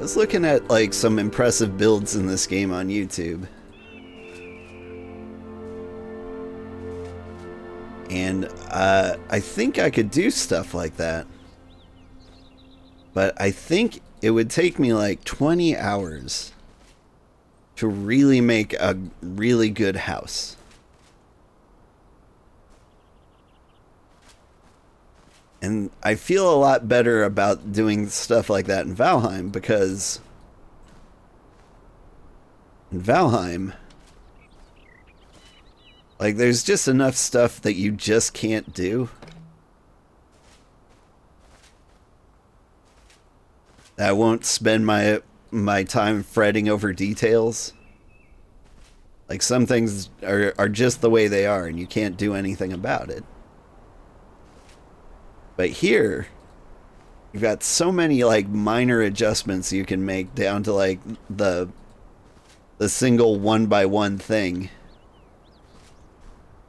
was looking at like some impressive builds in this game on YouTube. And I think I could do stuff like that. But I think it would take me like 20 hours to really make a really good house. And I feel a lot better about doing stuff like that in Valheim, because in Valheim, like, there's just enough stuff that you just can't do. I won't spend my time fretting over details. Like, some things are just the way they are, and you can't do anything about it. But here, you've got so many like minor adjustments you can make down to like the single 1x1 thing,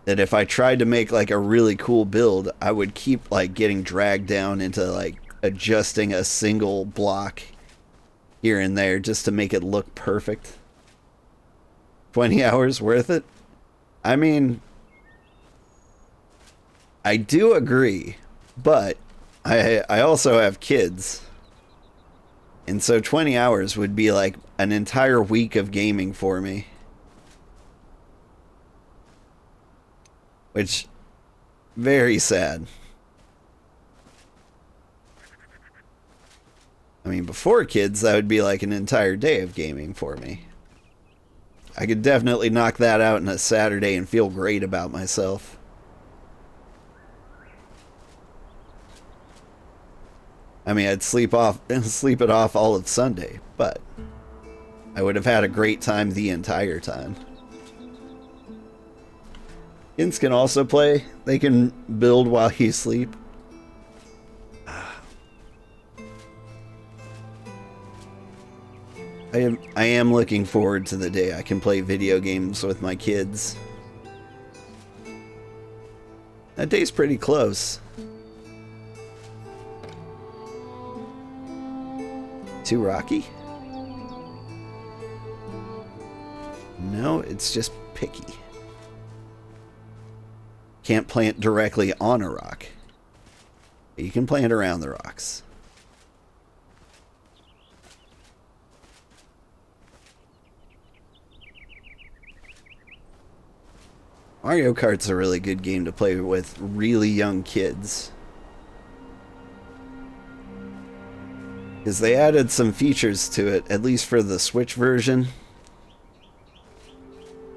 that if I tried to make like a really cool build, I would keep like getting dragged down into like adjusting a single block here and there just to make it look perfect. 20 hours worth it? I mean, I do agree, but I also have kids. And so 20 hours would be like an entire week of gaming for me. Which, very sad. I mean, before kids, that would be like an entire day of gaming for me. I could definitely knock that out in a Saturday and feel great about myself. I mean, I'd sleep it off all of Sunday, but I would have had a great time the entire time. Kids can also play. They can build while you sleep. I am looking forward to the day I can play video games with my kids. That day's pretty close. Too rocky? No, it's just picky. Can't plant directly on a rock. You can plant around the rocks. Mario Kart's a really good game to play with really young kids, because they added some features to it, at least for the Switch version,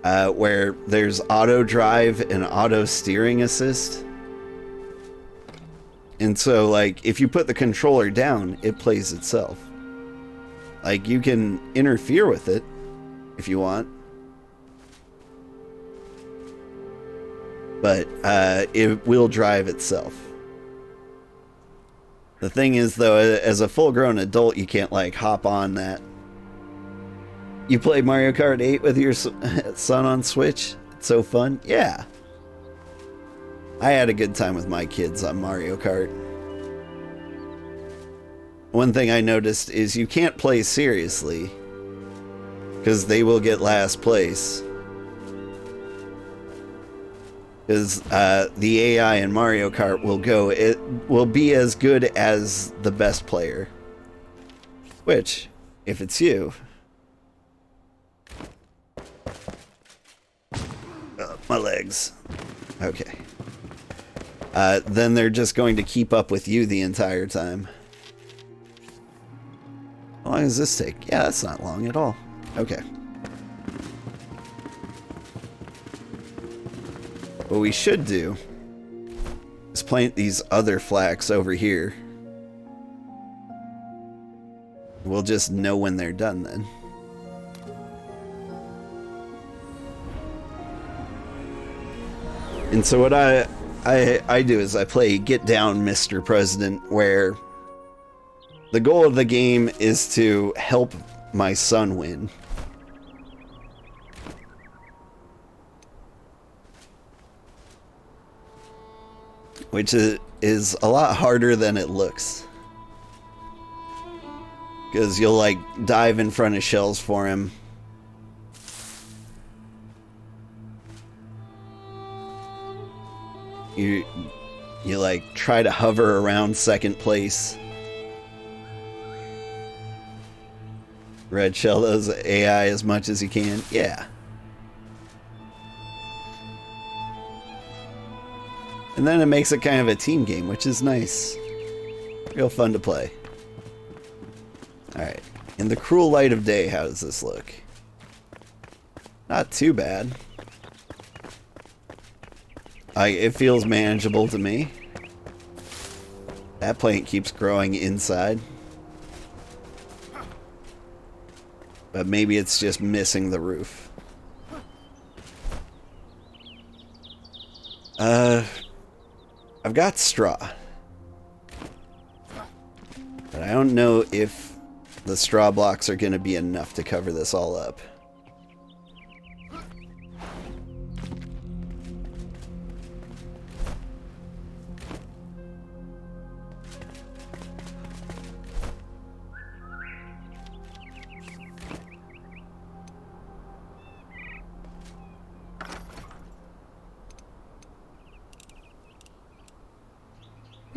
where there's auto drive and auto steering assist. And so, like, if you put the controller down, it plays itself. Like, you can interfere with it if you want, but it will drive itself. The thing is, though, as a full-grown adult, you can't, like, hop on that. You play Mario Kart 8 with your son on Switch? It's so fun. Yeah. I had a good time with my kids on Mario Kart. One thing I noticed is you can't play seriously, because they will get last place. Because the AI in Mario Kart it will be as good as the best player. Which, if it's you... my legs. Okay. Then they're just going to keep up with you the entire time. How long does this take? Yeah, that's not long at all. Okay. What we should do is plant these other flax over here. We'll just know when they're done then. And so what I do is I play Get Down, Mr. President, where the goal of the game is to help my son win. Which is a lot harder than it looks. Because you'll like dive in front of shells for him. You like try to hover around second place. Red shell those AI as much as you can. Yeah. And then it makes it kind of a team game, which is nice. Real fun to play. Alright. In the cruel light of day, how does this look? Not too bad. It feels manageable to me. That plant keeps growing inside. But maybe it's just missing the roof. I've got straw. But I don't know if the straw blocks are going to be enough to cover this all up.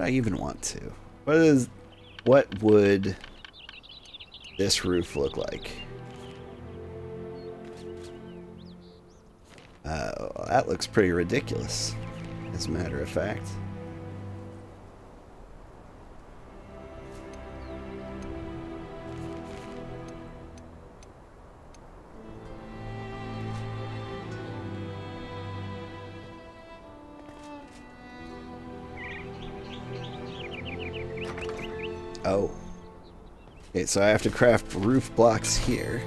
I even want to. What would this roof look like? That looks pretty ridiculous, as a matter of fact. Oh. Okay, so I have to craft roof blocks here.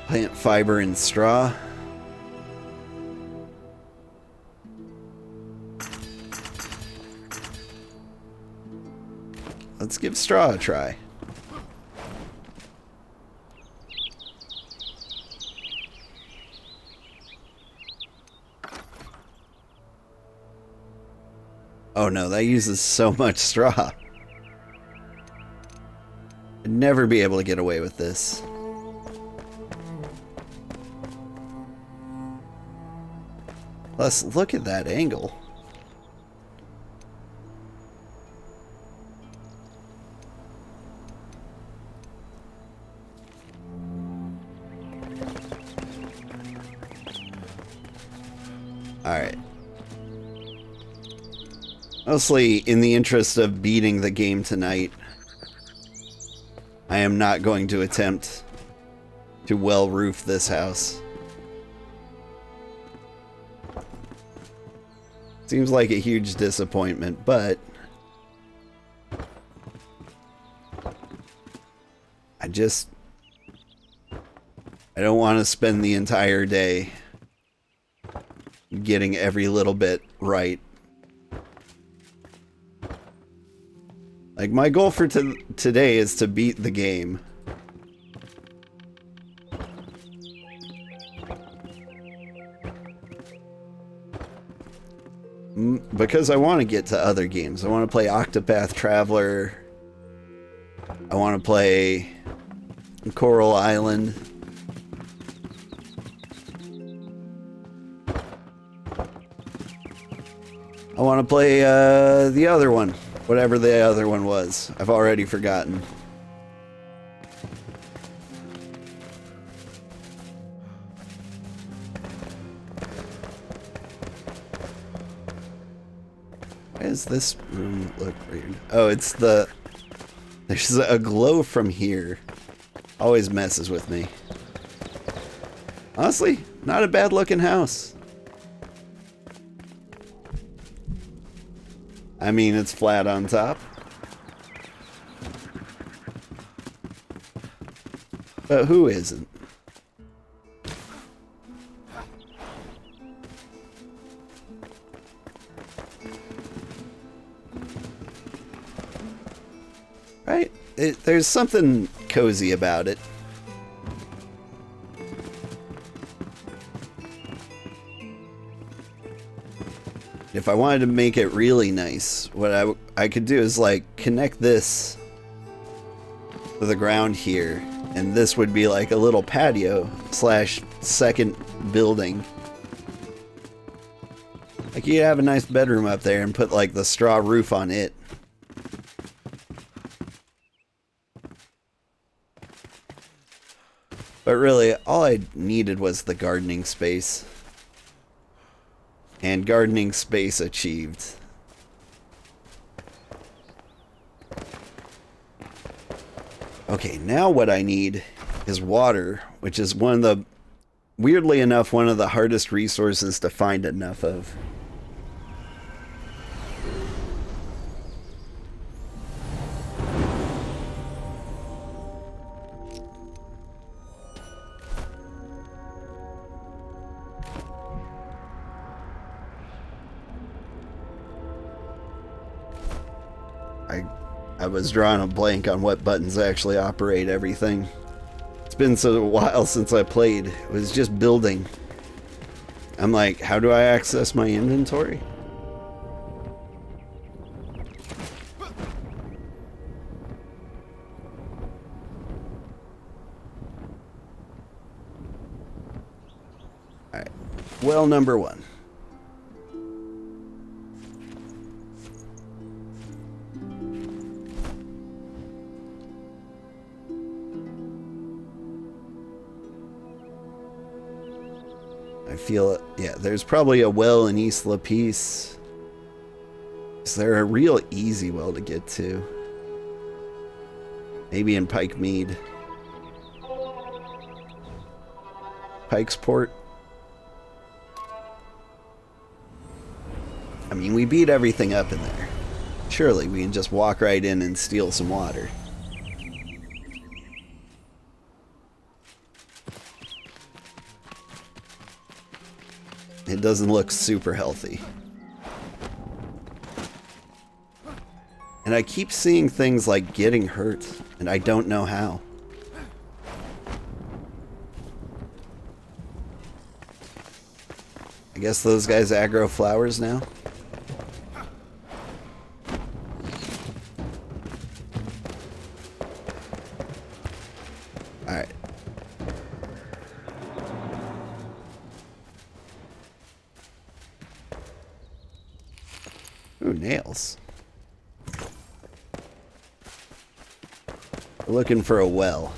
Plant fiber and straw. Let's give straw a try. Oh no, that uses so much straw. I'd never be able to get away with this. Plus, look at that angle. Alright. Mostly, in the interest of beating the game tonight, I am not going to attempt to well roof this house. Seems like a huge disappointment, but I don't want to spend the entire day getting every little bit right. Like, my goal for today is to beat the game. Because I want to get to other games. I want to play Octopath Traveler. I want to play Coral Island. I want to play the other one. Whatever the other one was. I've already forgotten. Why does this room look weird? Oh, it's the... There's a glow from here. Always messes with me. Honestly, not a bad looking house. I mean, it's flat on top. But who isn't? Right? There's something cozy about it. If I wanted to make it really nice, what I could do is like connect this to the ground here, and this would be like a little patio slash second building. Like you could have a nice bedroom up there and put like the straw roof on it. But really, all I needed was the gardening space. And gardening space achieved. Okay, now what I need is water, which is one of the, weirdly enough, one of the hardest resources to find enough of. I was drawing a blank on what buttons actually operate everything. It's been so a while since I played. It was just building. I'm like, how do I access my inventory? Alright. Well, number one. I feel it. Yeah, there's probably a well in East La Peace. Is there a real easy well to get to? Maybe in Pike Mead. Pike's Port. I mean, we beat everything up in there. Surely we can just walk right in and steal some water. It doesn't look super healthy. And I keep seeing things like getting hurt, and I don't know how. I guess those guys aggro flowers now? Alright. Ooh, nails. We're looking for a well.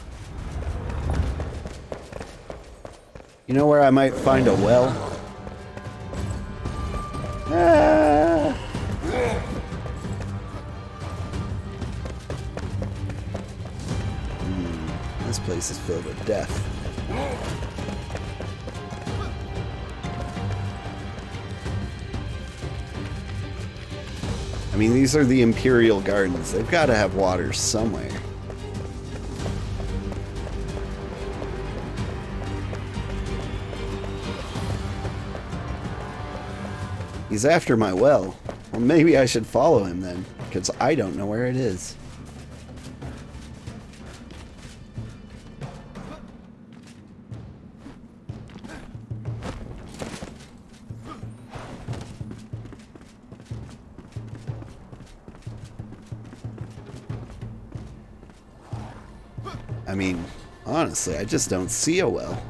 You know where I might find a well? Ah! This place is filled with death. I mean, these are the Imperial Gardens. They've got to have water somewhere. He's after my well. Well, maybe I should follow him then, because I don't know where it is. I mean, honestly, I just don't see a well.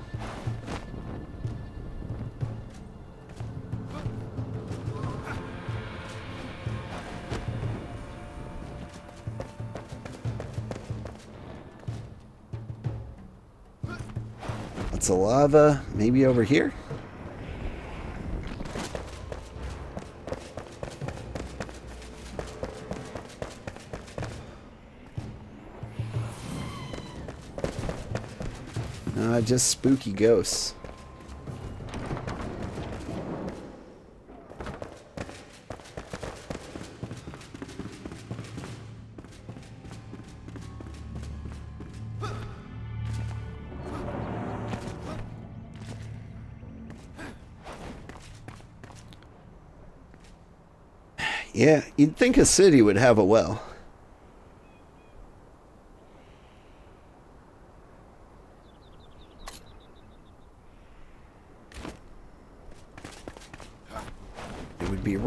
Lots of lava, maybe over here? Just spooky ghosts. Yeah, you'd think a city would have a well.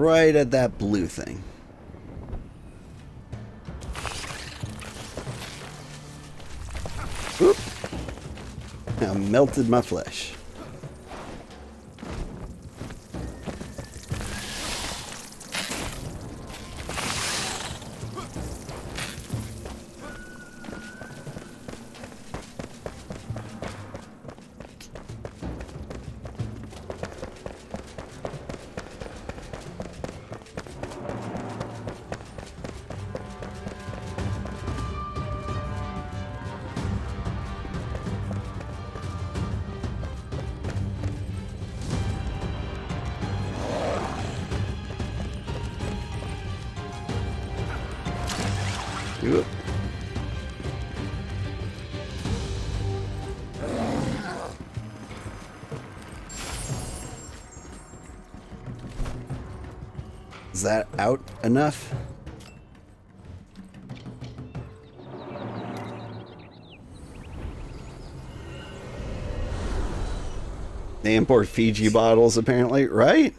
right at that blue thing. Oop. I melted my flesh. Oop. Is that out enough? They import Fiji bottles, apparently, right?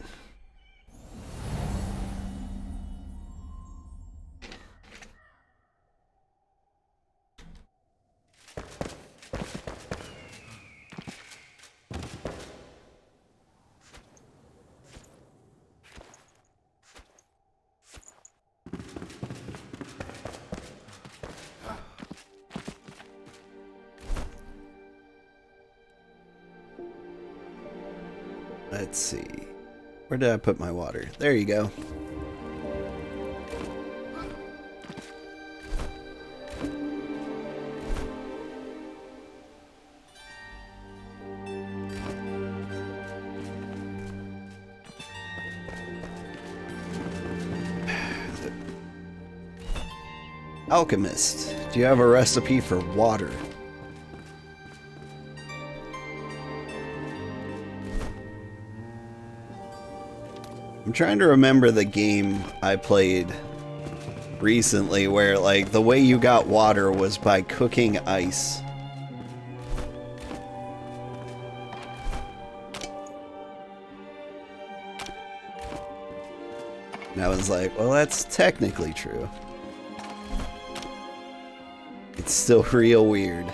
Let's see. Where did I put my water? There you go. Alchemist, do you have a recipe for water? I'm trying to remember the game I played recently where, like, the way you got water was by cooking ice. And I was like, well, that's technically true. It's still real weird.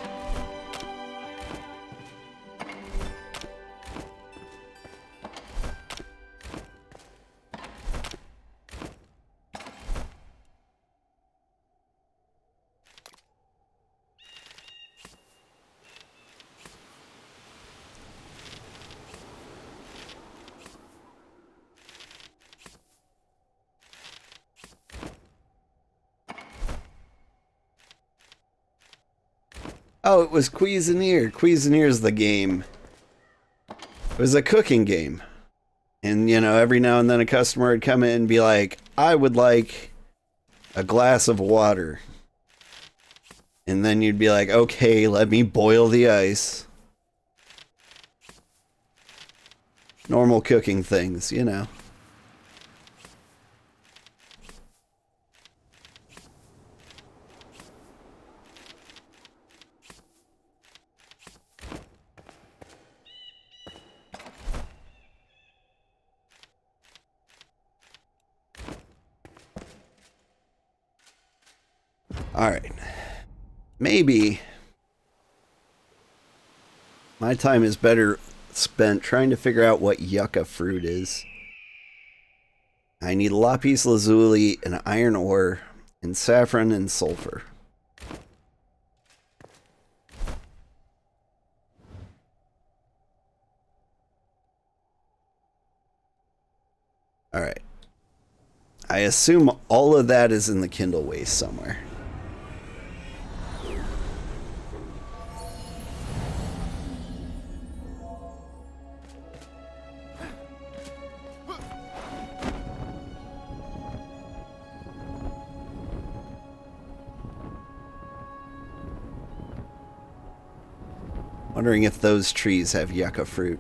Oh, it was Cuisinier. Cuisinier's the game. It was a cooking game. And, you know, every now and then a customer would come in and be like, I would like a glass of water. And then you'd be like, okay, let me boil the ice. Normal cooking things, you know. Alright. Maybe my time is better spent trying to figure out what yucca fruit is. I need lapis lazuli and iron ore and saffron and sulfur. Alright. I assume all of that is in the Kindle waste somewhere. Wondering if those trees have yucca fruit.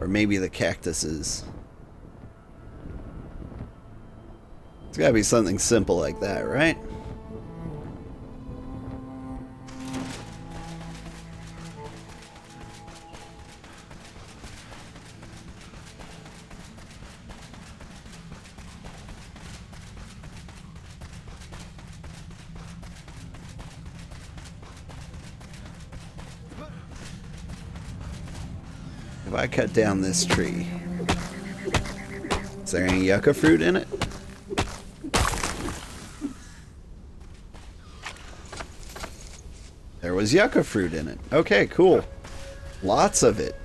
Or maybe the cactuses. It's gotta be something simple like that, right? if I cut down this tree? Is there any yucca fruit in it? There was yucca fruit in it. Okay, cool. Lots of it.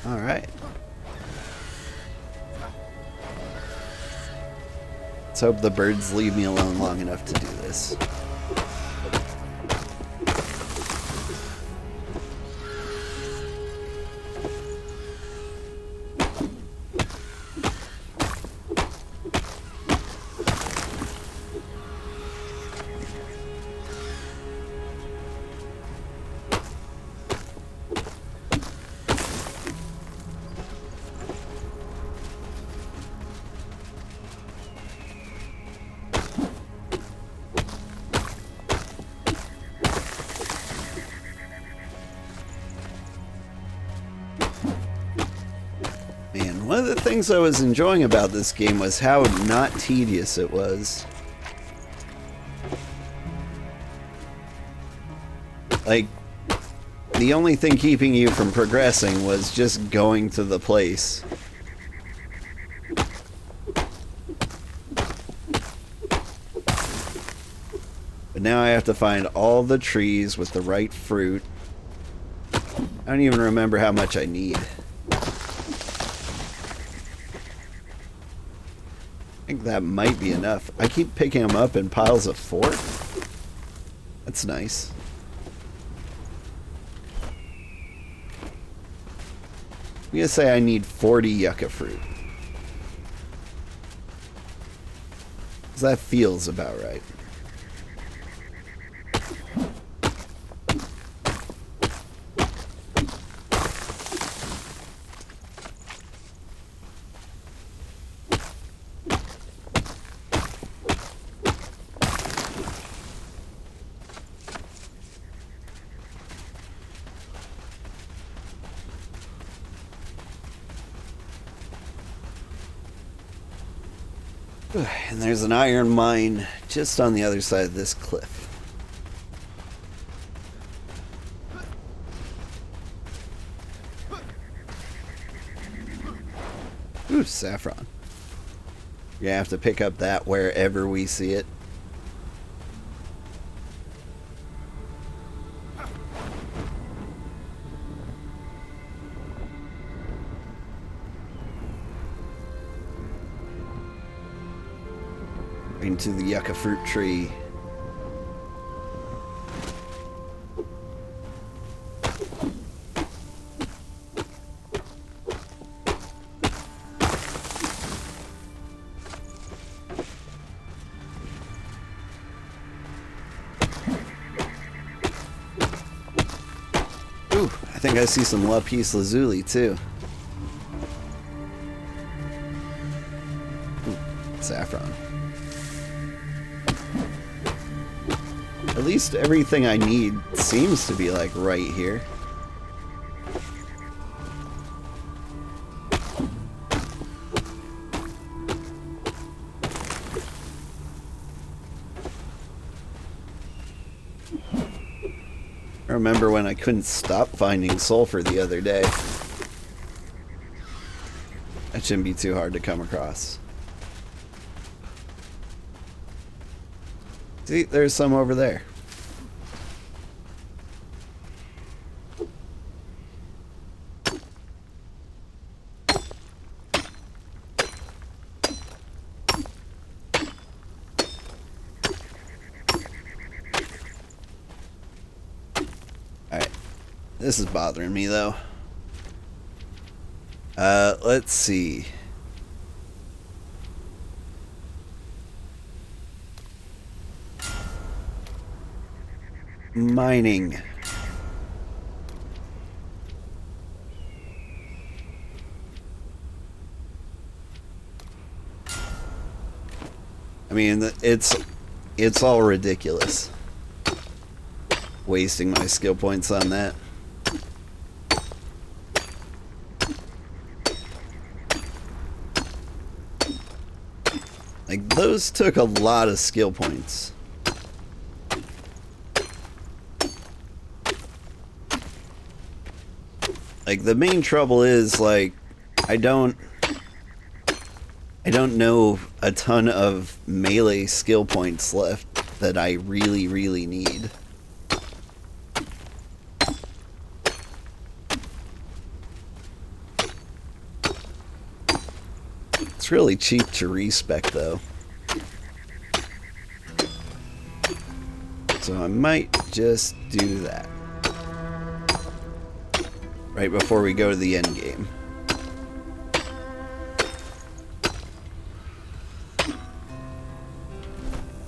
Alright. Let's hope the birds leave me alone long enough to do this. One of the things I was enjoying about this game was how not tedious it was. Like, the only thing keeping you from progressing was just going to the place. But now I have to find all the trees with the right fruit. I don't even remember how much I need. I think that might be enough. I keep picking them up in piles of 4. That's nice. I'm gonna say I need 40 yucca fruit. 'Cause that feels about right. And there's an iron mine just on the other side of this cliff. Ooh, saffron. You're gonna have to pick up that wherever we see it. Into the yucca fruit tree. Ooh, I think I see some lapis lazuli too. Ooh, saffron. At least everything I need seems to be like right here. I remember when I couldn't stop finding sulfur the other day. That shouldn't be too hard to come across. See, there's some over there. Alright. This is bothering me, though. Let's see. Mining. I mean, it's all ridiculous. Wasting my skill points on that. Like, those took a lot of skill points. Like, the main trouble is, like, I don't know a ton of melee skill points left that I really, really need. It's really cheap to respec though. So I might just do that. Right before we go to the end game.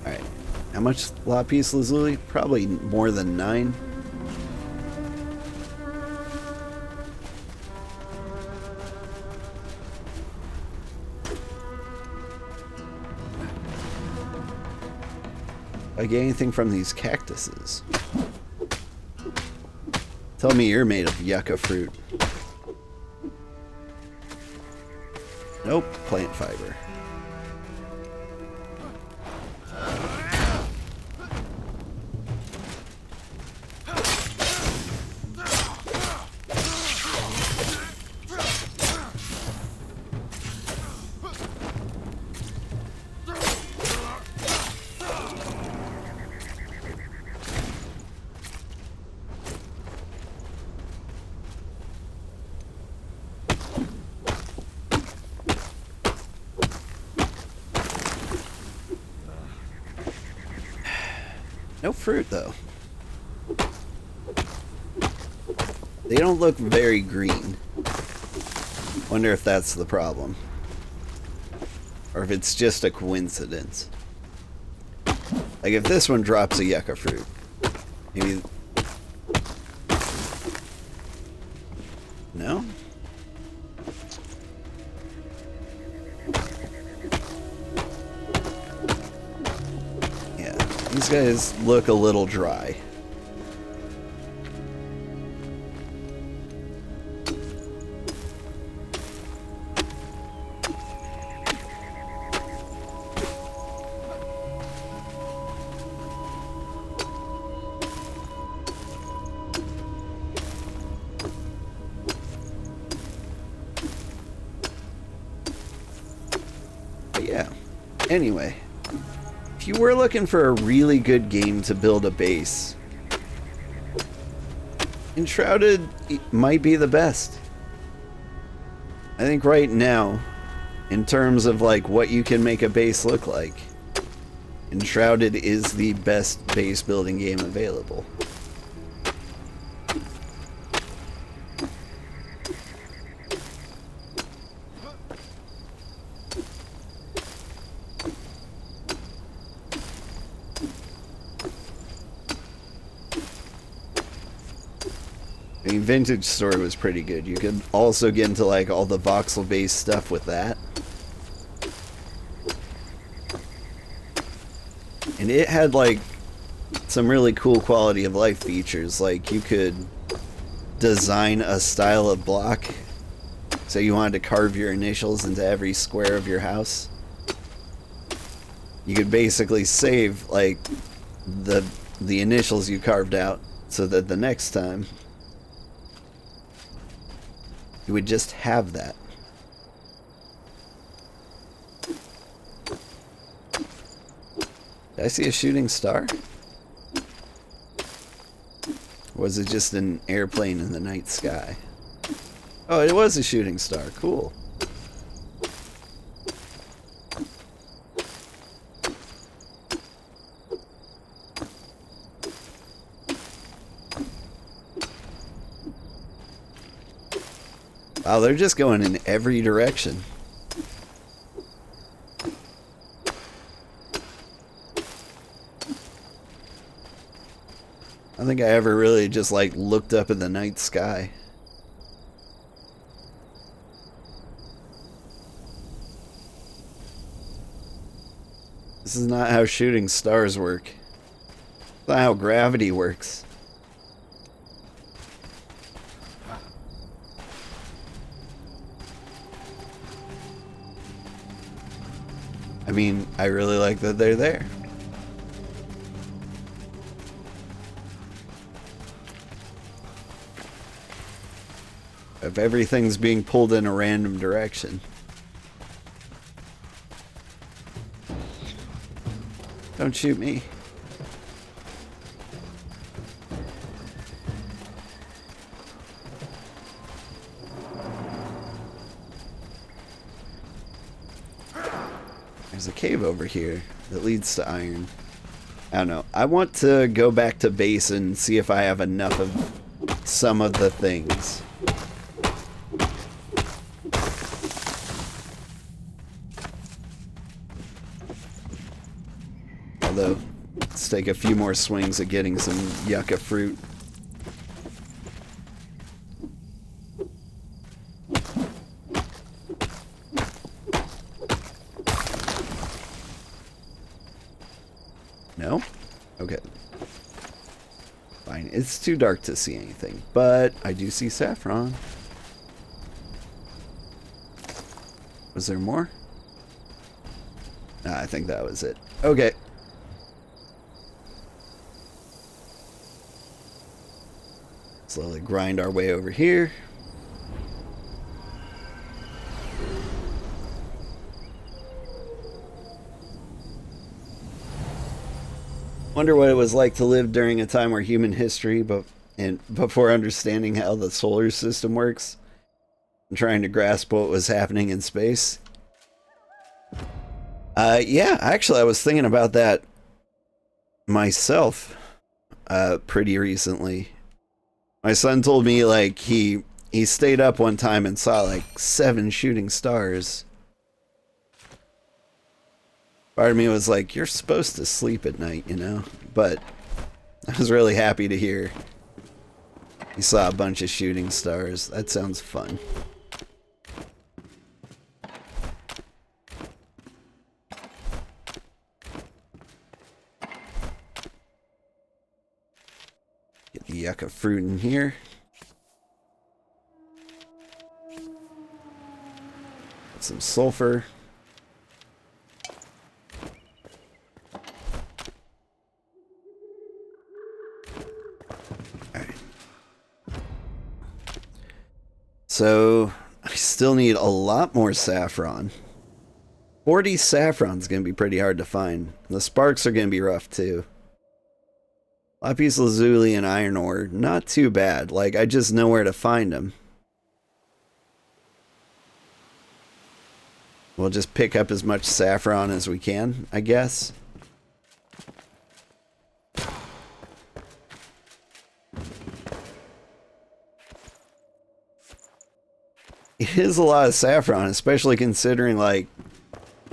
Alright. How much lapis lazuli? Probably more than 9. I get anything from these cactuses? Tell me you're made of yucca fruit. Nope, plant fiber. No fruit, though. They don't look very green. Wonder if that's the problem. Or if it's just a coincidence. Like, if this one drops a yucca fruit, maybe... No? These guys look a little dry. But yeah, anyway. If you were looking for a really good game to build a base, Enshrouded might be the best. I think right now, in terms of like what you can make a base look like, Enshrouded is the best base building game available. I mean, Vintage Store was pretty good. You could also get into like all the voxel-based stuff with that. And it had like some really cool quality of life features. Like you could design a style of block. So you wanted to carve your initials into every square of your house. You could basically save like the initials you carved out so that the next time you would just have that. Did I see a shooting star? Or was it just an airplane in the night sky? Oh, it was a shooting star. Cool. Wow, they're just going in every direction. I don't think I ever really just like looked up at the night sky. This is not how shooting stars work. It's not how gravity works. I mean, I really like that they're there. If everything's being pulled in a random direction. Don't shoot me. There's a cave over here that leads to iron. I don't know. I want to go back to base and see if I have enough of some of the things. Although, let's take a few more swings at getting some yucca fruit. No? Okay. Fine. It's too dark to see anything, but I do see saffron. Was there more? Nah, I think that was it. Okay. Slowly grind our way over here. Wonder what it was like to live during a time where human history, and before understanding how the solar system works, and trying to grasp what was happening in space. Yeah, actually, I was thinking about that myself pretty recently. My son told me like he stayed up one time and saw like 7 shooting stars. Part of me was like, you're supposed to sleep at night, you know? But I was really happy to hear he saw a bunch of shooting stars. That sounds fun. Get the yucca fruit in here. Get some sulfur. So, I still need a lot more saffron. 40 saffron's gonna be pretty hard to find. The sparks are gonna be rough too. Lapis lazuli and iron ore, not too bad. Like, I just know where to find them. We'll just pick up as much saffron as we can, I guess. It is a lot of saffron, especially considering, like,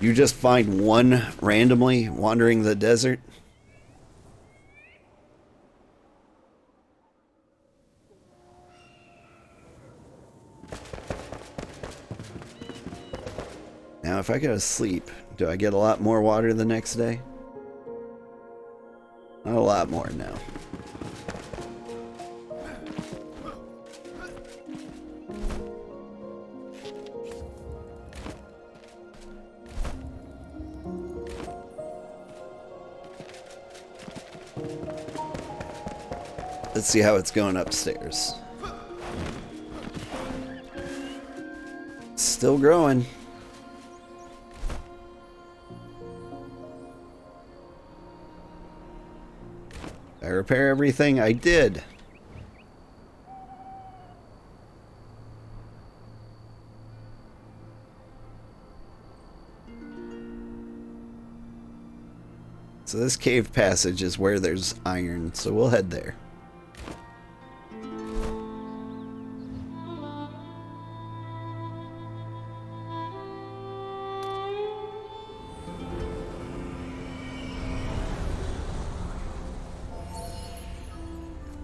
you just find one randomly wandering the desert. Now, if I go to sleep, do I get a lot more water the next day? Not a lot more, no. Let's see how it's going upstairs. Still growing. I repair everything I did. So this cave passage is where there's iron, so we'll head there.